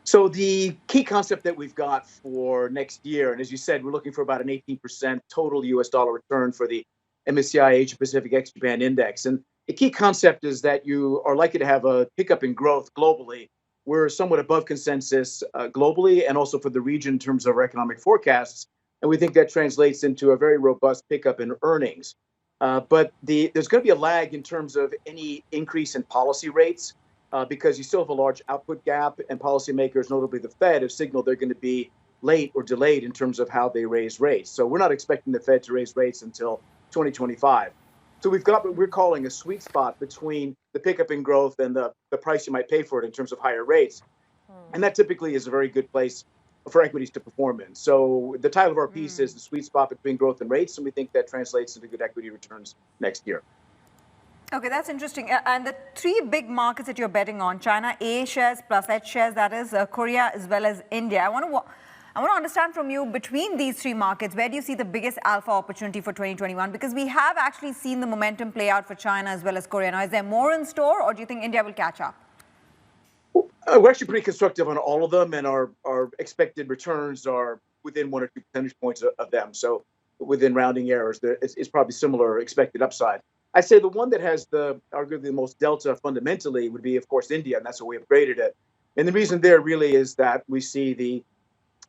So the key concept that we've got for next year, and as you said, we're looking for about an 18% total US dollar return for the MSCI Asia Pacific ex Japan Index. And the key concept is that you are likely to have a pickup in growth globally. We're somewhat above consensus globally and also for the region in terms of our economic forecasts. And we think that translates into a very robust pickup in earnings. But there's going to be a lag in terms of any increase in policy rates because you still have a large output gap, and policymakers, notably the Fed, have signaled they're going to be late or delayed in terms of how they raise rates. So we're not expecting the Fed to raise rates until 2025. So we've got what we're calling a sweet spot between the pickup in growth and the price you might pay for it in terms of higher rates. And that typically is a very good place for equities to perform in. So the title of our piece is the sweet spot between growth and rates, and we think that translates into good equity returns next year. Okay, that's interesting. And the three big markets that you're betting on, China, A shares plus H shares, that is Korea as well as India. I want to understand from you, between these three markets, where do you see the biggest alpha opportunity for 2021? Because we have actually seen the momentum play out for China as well as Korea. Now, is there more in store, or do you think India will catch up? We're actually pretty constructive on all of them, and our expected returns are within 1 or 2 percentage points of them. So within rounding errors, it's probably similar expected upside. I'd say the one that has arguably the most delta fundamentally would be, of course, India, and that's what we upgraded it. And the reason there really is that we see the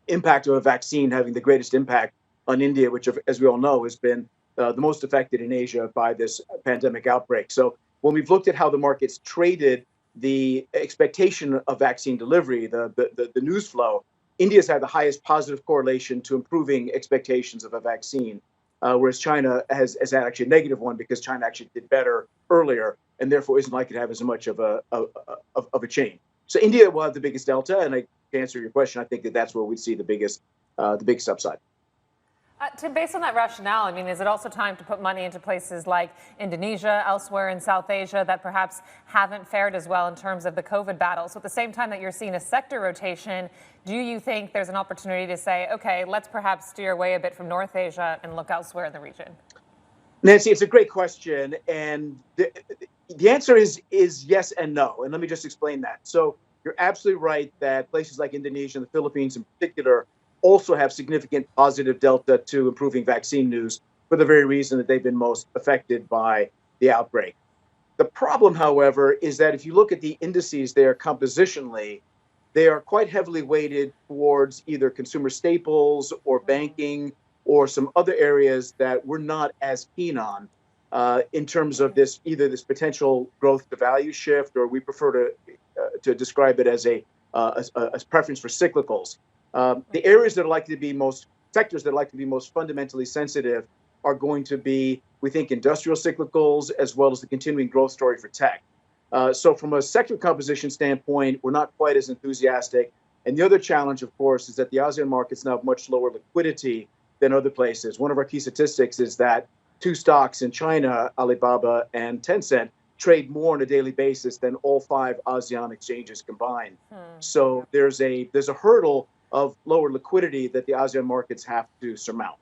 impact of a vaccine having the greatest impact on India, which, as we all know, has been the most affected in Asia by this pandemic outbreak. So when we've looked at how the markets traded the expectation of vaccine delivery, the news flow, India's had the highest positive correlation to improving expectations of a vaccine, whereas China has had actually a negative one because China actually did better earlier and therefore isn't likely to have as much of a change. So India will have the biggest delta, and to answer your question, I think that's where we see the biggest upside. Tim, based on that rationale, I mean, is it also time to put money into places like Indonesia, elsewhere in South Asia that perhaps haven't fared as well in terms of the COVID battle? So at the same time that you're seeing a sector rotation, do you think there's an opportunity to say, okay, let's perhaps steer away a bit from North Asia and look elsewhere in the region? Nancy, it's a great question. And the answer is yes and no. And let me just explain that. So you're absolutely right that places like Indonesia and the Philippines in particular also have significant positive delta to improving vaccine news for the very reason that they've been most affected by the outbreak. The problem, however, is that if you look at the indices there compositionally, they are quite heavily weighted towards either consumer staples or banking or some other areas that we're not as keen on in terms of either this potential growth to value shift, or we prefer to describe it as a preference for cyclicals. The areas that are likely to be sectors that are likely to be most fundamentally sensitive are going to be, we think, industrial cyclicals as well as the continuing growth story for tech. So from a sector composition standpoint, we're not quite as enthusiastic. And the other challenge, of course, is that the ASEAN markets now have much lower liquidity than other places. One of our key statistics is that two stocks in China, Alibaba and Tencent, trade more on a daily basis than all 5 ASEAN exchanges combined. So there's a hurdle of lower liquidity that the ASEAN markets have to surmount.